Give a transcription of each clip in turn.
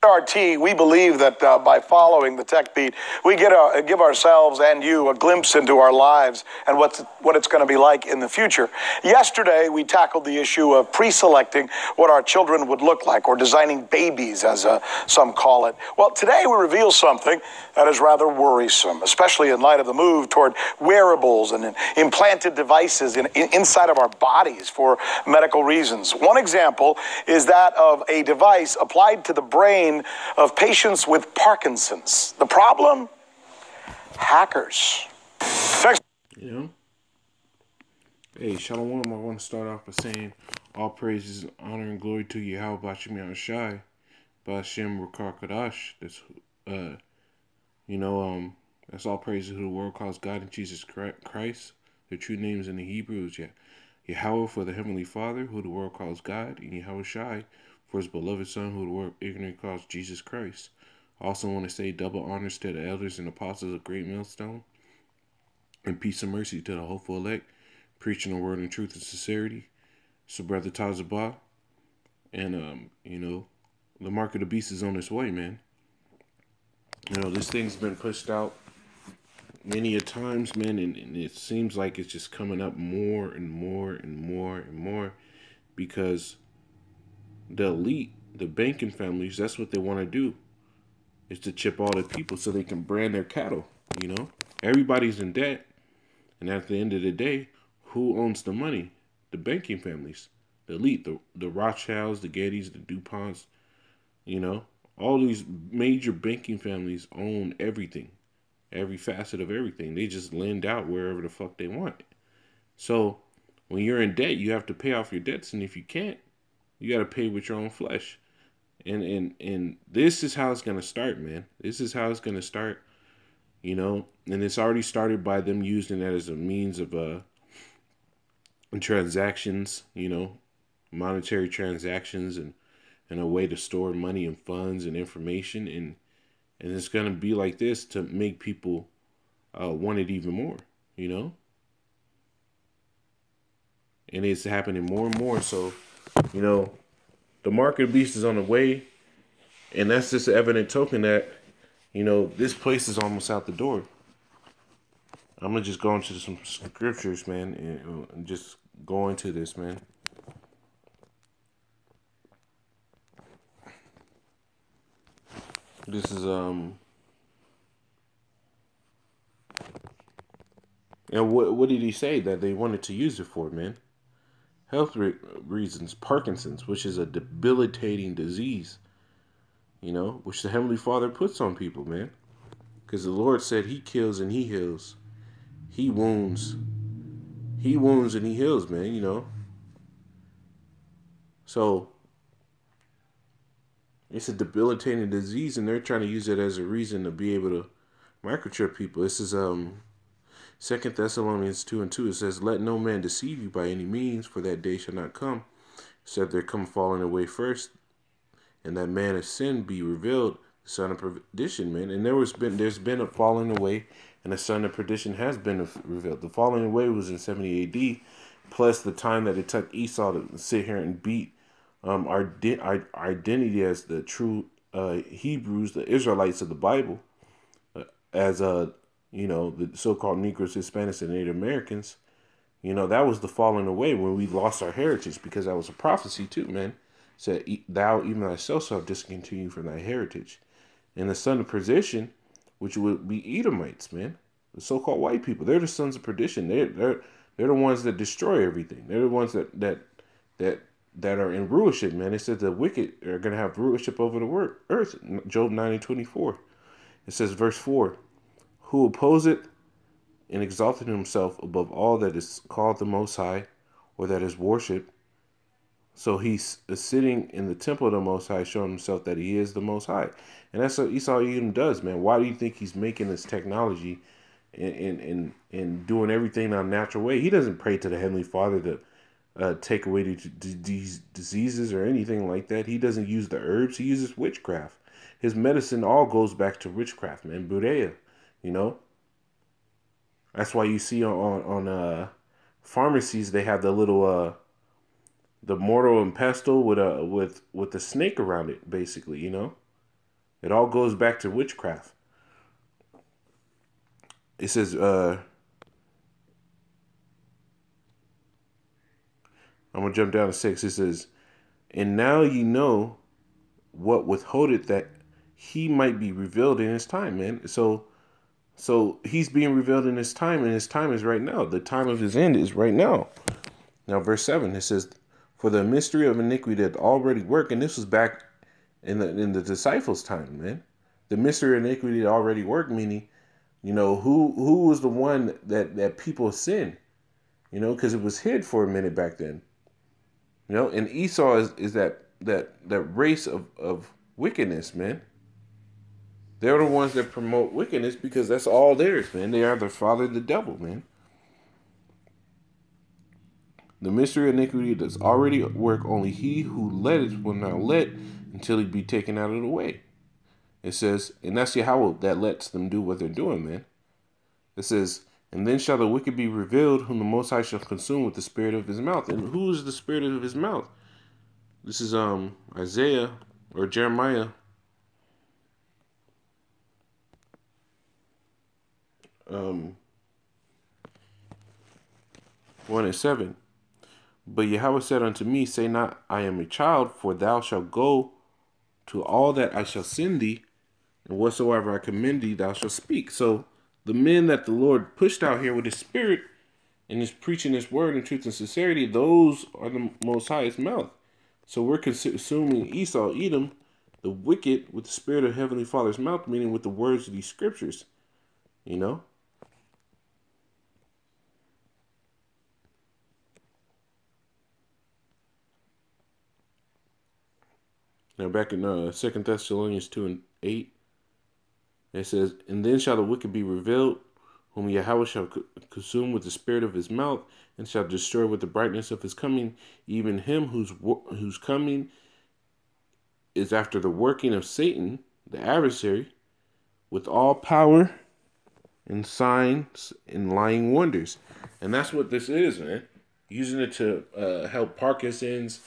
RT, we believe that by following the Tech Beat, we give ourselves and you a glimpse into our lives and what it's going to be like in the future. Yesterday, we tackled the issue of pre-selecting what our children would look like, or designing babies, as some call it. Well, today we reveal something that is rather worrisome, especially in light of the move toward wearables and implanted devices inside of our bodies for medical reasons. One example is that of a device applied to the brain of patients with Parkinson's. The problem? Hackers. You know? Hey, Shalom, I want to start off by saying all praises, honor, and glory to Yahweh Bashim Yahushai, Bashem Rakar Kadash. That's, that's all praises who the world calls God and Jesus Christ. The true names in the Hebrew is Yahweh for the Heavenly Father, who the world calls God, and Yahushai for his beloved Son, who the world ignorantly calls Jesus Christ. I also want to say double honors to the elders and apostles of Great Millstone, and peace and mercy to the hopeful elect, preaching the word in truth and sincerity. So, Brother Tazabah, and, the mark of the beast is on its way, man. This thing's been pushed out many a times, man, and it seems like it's just coming up more and more and more and more, because the elite, the banking families, that's what they want to do, is to chip all the people so they can brand their cattle. Everybody's in debt, and at the end of the day, who owns the money? The banking families, the elite, the Rothschilds, the Gettys, the DuPonts. All these major banking families own everything, every facet of everything. They just lend out wherever the fuck they want. So when you're in debt, you have to pay off your debts, and if you can't, you got to pay with your own flesh. And this is how it's going to start, man. This is how it's going to start, and it's already started by them using that as a means of transactions, monetary transactions, and a way to store money and funds and information. And it's going to be like this to make people want it even more, and it's happening more and more. So, the mark of the beast is on the way, and that's just an evident token that, this place is almost out the door. I'm going to just go into some scriptures, man, and just go into this, man. This is, what did he say that they wanted to use it for, man? Health reasons, Parkinson's, which is a debilitating disease, which the Heavenly Father puts on people, man. Because the Lord said he kills and he heals. He wounds and he heals, man, So, it's a debilitating disease, and they're trying to use it as a reason to be able to microchip people. This is 2 Thessalonians 2:2. It says, "Let no man deceive you by any means, for that day shall not come, except there come falling away first, and that man of sin be revealed, the son of perdition," man. And there's been a falling away, and the son of perdition has been revealed. The falling away was in 70 AD, plus the time that it took Esau to sit here and beat our identity as the true Hebrews, the Israelites of the Bible, as the so-called Negroes, Hispanics, and Native Americans. That was the falling away when we lost our heritage, because that was a prophecy too, man. It said, "Thou even thyself shalt discontinue from thy heritage." And the son of perdition, which would be Edomites, man, the so-called white people, they're the sons of perdition. They're the ones that destroy everything. They're the ones that are in rulership, man. It said the wicked are going to have rulership over the earth. Job 9:24. It says, verse 4, "Who opposeth and exalted himself above all that is called the Most High, or that is worshipped. So he's sitting in the temple of the Most High, showing himself that he is the Most High." And that's what Esau Edom does, man. Why do you think he's making this technology and doing everything on a natural way? He doesn't pray to the Heavenly Father to take away these diseases or anything like that. He doesn't use the herbs. He uses witchcraft. His medicine all goes back to witchcraft, man. Buddha, That's why you see on pharmacies they have the little the mortar and pestle with the snake around it, basically, It all goes back to witchcraft. It says, I'm going to jump down to 6. It says, and now ye know what withholdeth that he might be revealed in his time, man. So he's being revealed in his time, and his time is right now. The time of his end is right now. Now, verse 7, it says, for the mystery of iniquity that already worked, and this was back in the disciples' time, man. The mystery of iniquity that already worked, meaning, who was the one that people sinned, because it was hid for a minute back then. And Esau is that race of wickedness, man. They're the ones that promote wickedness because that's all theirs, man. They are the father of the devil, man. The mystery of iniquity does already work. Only he who let it will not let until he be taken out of the way. It says, and that's Yahweh that lets them do what they're doing, man. It says, and then shall the wicked be revealed, whom the Most High shall consume with the spirit of his mouth. And who is the spirit of his mouth? This is Isaiah or Jeremiah 1:7. But Yahweh said unto me, say not, I am a child, for thou shalt go to all that I shall send thee, and whatsoever I commend thee, thou shalt speak. So the men that the Lord pushed out here with his spirit and is preaching his word in truth and sincerity, those are the Most High's mouth. So we're consuming Esau, Edom, the wicked, with the spirit of Heavenly Father's mouth, meaning with the words of these scriptures, Now back in 2 Thessalonians 2:8, it says, and then shall the wicked be revealed, whom Yahweh shall consume with the spirit of his mouth, and shall destroy with the brightness of his coming, even him whose coming is after the working of Satan, the adversary, with all power and signs and lying wonders. And that's what this is, man. Using it to help Parkinson's,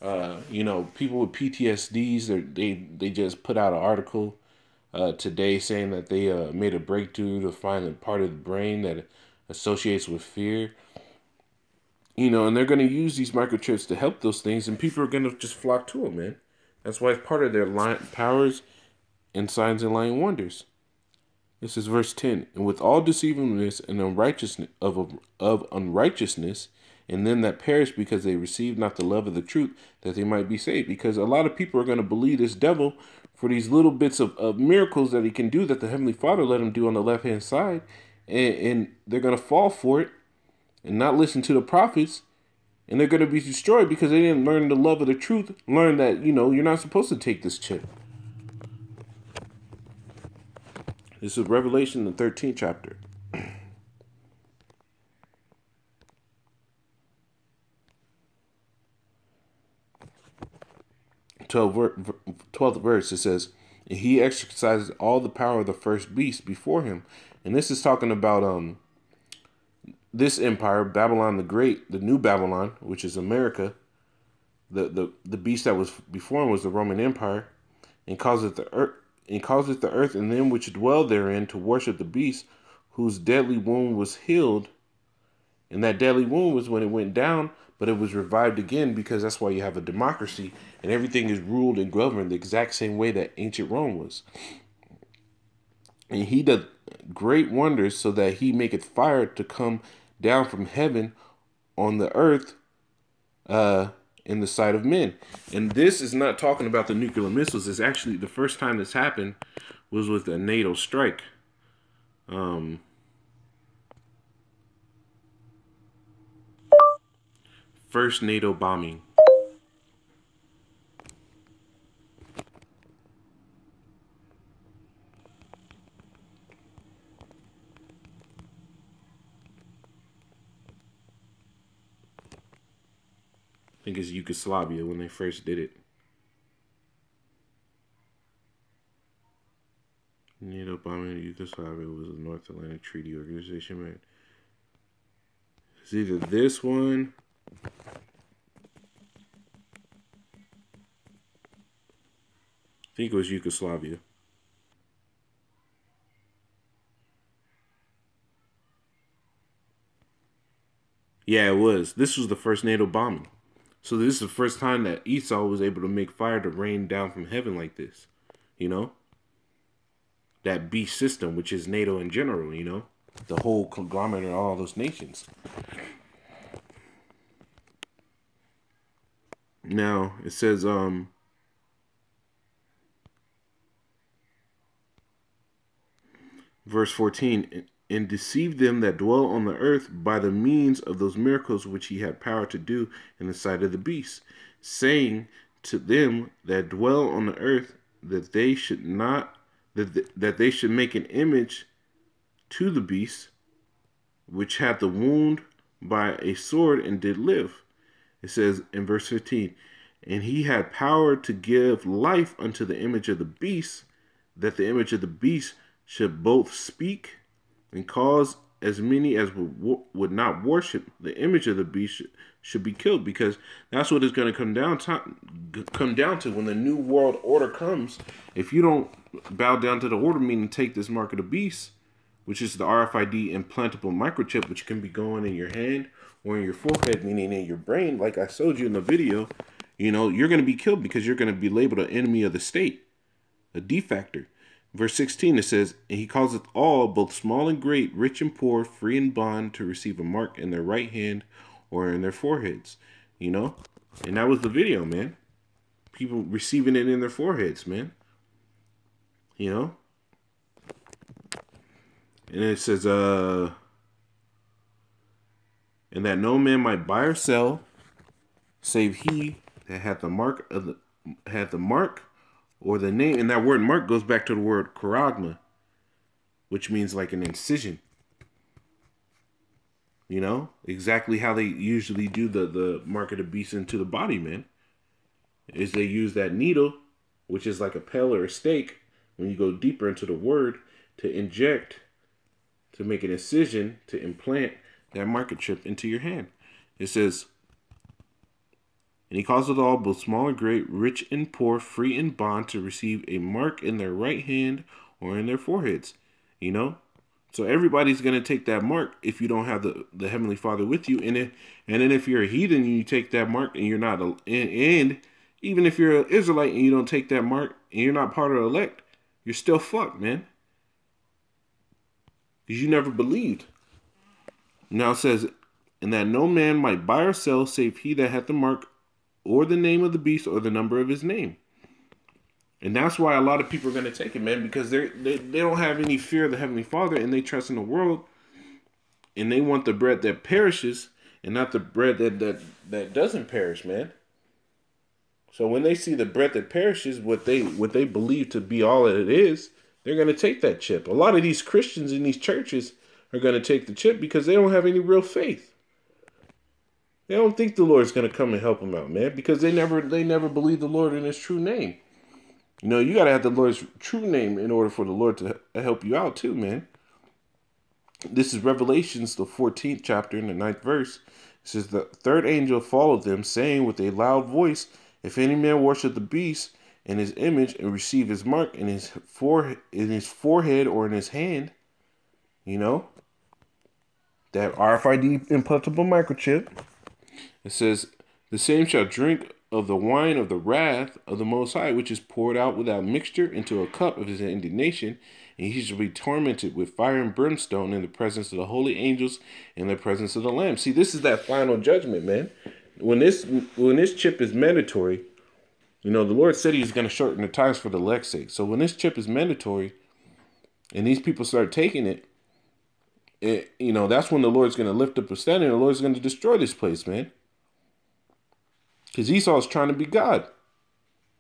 people with PTSDs. They just put out an article today saying that they made a breakthrough to find a part of the brain that associates with fear. And they're going to use these microchips to help those things, and people are going to just flock to them, man. That's why it's part of their powers and signs and lying wonders. This is verse 10. And with all deceivableness and unrighteousness of unrighteousness, and them that perish because they receive not the love of the truth, that they might be saved. Because a lot of people are going to believe this devil for these little bits of miracles that he can do, that the Heavenly Father let him do on the left-hand side. And they're going to fall for it and not listen to the prophets. And they're going to be destroyed because they didn't learn the love of the truth. Learn that, you're not supposed to take this chip. This is Revelation, the 13th chapter. 12th verse, it says, and he exercises all the power of the first beast before him. And this is talking about this empire, Babylon the Great, the new Babylon, which is America. The beast that was before him was the Roman Empire, and causeth the earth and them which dwell therein to worship the beast, whose deadly wound was healed. And that deadly wound was when it went down, but it was revived again, because that's why you have a democracy and everything is ruled and governed the exact same way that ancient Rome was. And he doth great wonders, so that he maketh fire to come down from heaven on the earth in the sight of men. And this is not talking about the nuclear missiles. It's actually the first time this happened was with a NATO strike. First NATO bombing. I think it's Yugoslavia when they first did it. NATO bombing in Yugoslavia was a North Atlantic Treaty Organization, man. It's either this one. I think it was Yugoslavia. Yeah, it was. This was the first NATO bombing. So this is the first time that Esau was able to make fire to rain down from heaven like this. You know? That beast system, which is NATO in general, you know? The whole conglomerate of all those nations. Now, it says, verse 14, and deceived them that dwell on the earth by the means of those miracles which he had power to do in the sight of the beast, saying to them that dwell on the earth that they should not, that they should make an image to the beast, which had the wound by a sword and did live. It says in verse 15, and he had power to give life unto the image of the beast, that the image of the beast should both speak and cause as many as would not worship the image of the beast should be killed, because that's what it's going to come down to when the new world order comes. If you don't bow down to the order, meaning take this mark of the beast, which is the RFID implantable microchip, which can be going in your hand or in your forehead, meaning in your brain, like I showed you in the video, you know, you're going to be killed because you're going to be labeled an enemy of the state, a defector. Verse 16, it says, and he causeth all, both small and great, rich and poor, free and bond, to receive a mark in their right hand or in their foreheads, you know? And that was the video, man. People receiving it in their foreheads, man. You know? And it says, and that no man might buy or sell, save he that hath the mark or the name. And that word mark goes back to the word charagma, which means like an incision. You know, exactly how they usually do the mark of the beast into the body, man, is they use that needle, which is like a pell or a stake, when you go deeper into the word, to inject, to make an incision, to implant that microchip into your hand. It says, and he causeth all, both small and great, rich and poor, free and bond, to receive a mark in their right hand or in their foreheads. You know? So everybody's going to take that mark if you don't have the Heavenly Father with you. And then if you're a heathen and you take that mark and you're not, and even if you're an Israelite and you don't take that mark and you're not part of the elect, you're still fucked, man. Because you never believed. Now it says, and that no man might buy or sell save he that hath the mark or the name of the beast or the number of his name. And that's why a lot of people are going to take it, man, because they don't have any fear of the Heavenly Father, and they trust in the world, and they want the bread that perishes and not the bread that doesn't perish, man. So when they see the bread that perishes, what they believe to be all that it is, they're going to take that chip. A lot of these Christians in these churches are going to take the chip because they don't have any real faith. They don't think the Lord's going to come and help them out, man, because they never believe the Lord in His true name. You know, you got to have the Lord's true name in order for the Lord to help you out too, man. This is Revelations, the 14th chapter, in the 9th verse. It says, the third angel followed them, saying with a loud voice, if any man worship the beast and his image and receive his mark in his forehead or in his hand, you know, that RFID implantable microchip, it says, the same shall drink of the wine of the wrath of the Most High, which is poured out without mixture into a cup of his indignation, and he shall be tormented with fire and brimstone in the presence of the holy angels and in the presence of the Lamb. See, this is that final judgment, man. When this chip is mandatory, you know, the Lord said He's going to shorten the times for the elect's sake. So when this chip is mandatory, and these people start taking it, you know, that's when the Lord's going to lift up a standard, and the Lord's going to destroy this place, man. Because Esau's trying to be God.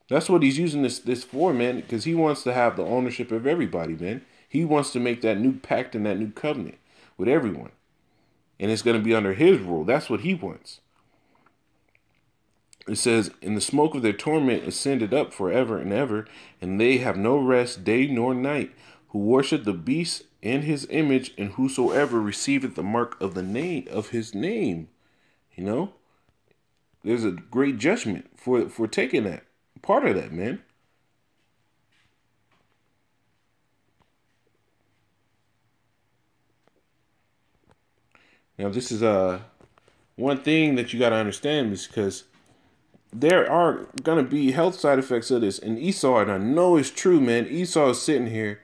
That's what he's using this for, man. Because he wants to have the ownership of everybody, man. He wants to make that new pact and that new covenant with everyone. And it's going to be under his rule. That's what he wants. It says, and the smoke of their torment ascended up forever and ever, and they have no rest day nor night, who worship the beast and his image, and whosoever receiveth the mark of the name of his name. You know? There's a great judgment for taking that. Part of that, man. Now this is one thing that you got to understand is because there are going to be health side effects of this. And Esau, and I know it's true, man. Esau is sitting here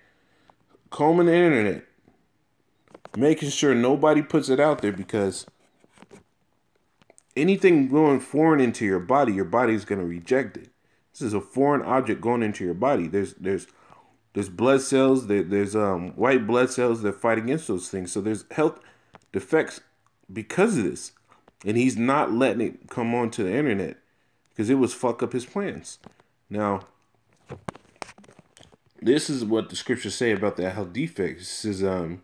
combing the internet, making sure nobody puts it out there, because anything going foreign into your body is going to reject it. This is a foreign object going into your body. There's blood cells, there's white blood cells that fight against those things. So there's health defects because of this. And he's not letting it come onto the internet because it would fuck up his plans. Now, this is what the scriptures say about the health defects. This is I'll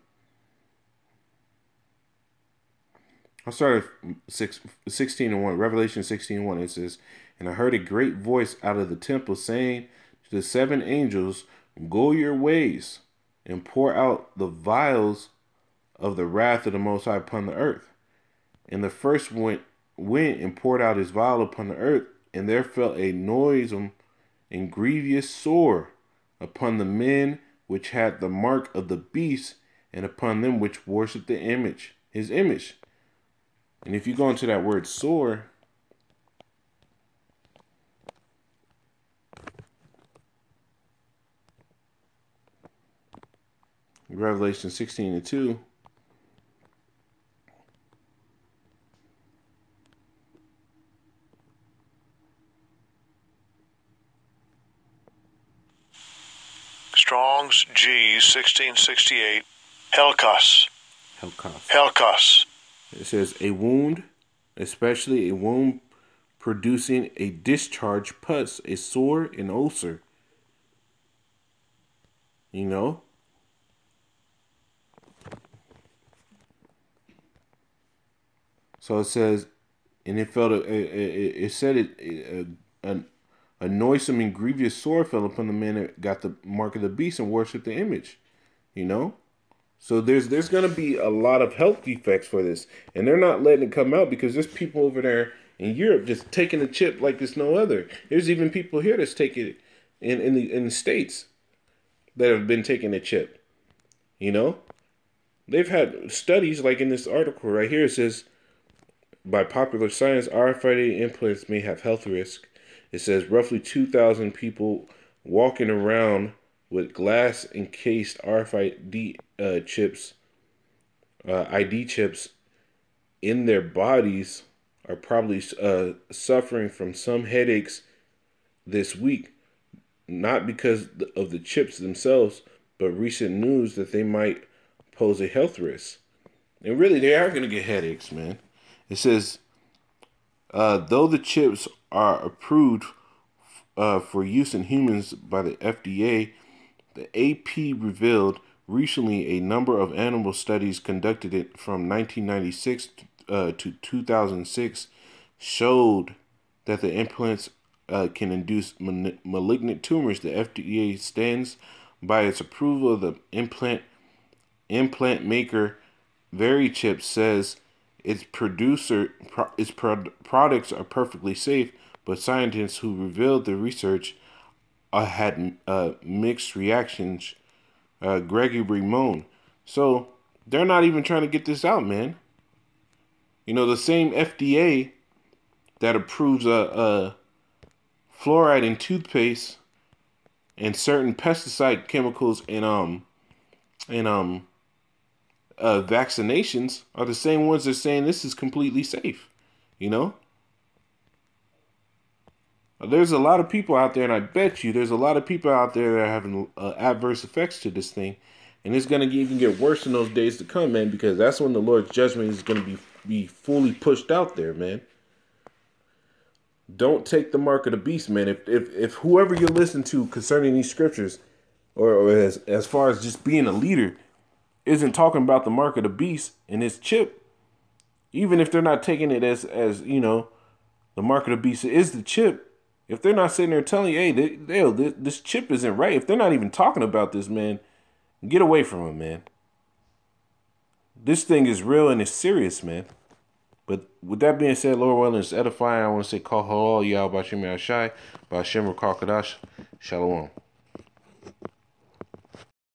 start at 16:1, Revelation 16:1. It says, "And I heard a great voice out of the temple saying to the 7 angels, go your ways and pour out the vials of the wrath of the Most High upon the earth. And the first went and poured out his vial upon the earth, and there fell a noisome and grievous sore upon the men which had the mark of the beast, and upon them which worshipped the image, his image." And if you go into that word sore, Revelation 16:2, Strong's G 1668, Helkos. Helkos. Helkos. It says a wound, especially a wound producing a discharge, pus, a sore, an ulcer. You know? So it says, and it felt it said a noisome and grievous sore fell upon the man that got the mark of the beast and worshipped the image. You know? So there's going to be a lot of health defects for this. And they're not letting it come out because there's people over there in Europe just taking the chip like there's no other. There's even people here that's taking it in the States that have been taking the chip. You know? They've had studies like in this article right here. It says, by Popular Science, RFID implants may have health risk. It says roughly 2,000 people walking around with glass encased RFID chips, ID chips in their bodies are probably suffering from some headaches this week, not because of the chips themselves, but recent news that they might pose a health risk. And really, they are going to get headaches, man. It says, though the chips are approved for use in humans by the FDA, the AP revealed recently a number of animal studies conducted from 1996 to 2006 showed that the implants can induce malignant tumors. The FDA stands by its approval of the implant maker VeriChip says its products are perfectly safe, but scientists who revealed the research had mixed reactions. Gregory Moan. So they're not even trying to get this out, man. You know, the same FDA that approves fluoride in toothpaste and certain pesticide chemicals in vaccinations are the same ones that are saying this is completely safe. You know? There's a lot of people out there, and I bet you there's a lot of people out there that are having adverse effects to this thing. And it's going to even get worse in those days to come, man, because that's when the Lord's judgment is going to be fully pushed out there, man. Don't take the mark of the beast, man. If whoever you're listening to concerning these scriptures, or as far as just being a leader, isn't talking about the mark of the beast and its chip, even if they're not taking it as you know, the mark of the beast is the chip. If they're not sitting there telling you, hey, this chip isn't right, if they're not even talking about this, man, get away from them, man. This thing is real and it's serious, man. But with that being said, Lord willing, it's edifying. I want to say, call all y'all, Bashim Ashai, Bashim Rakakadash, Shalom.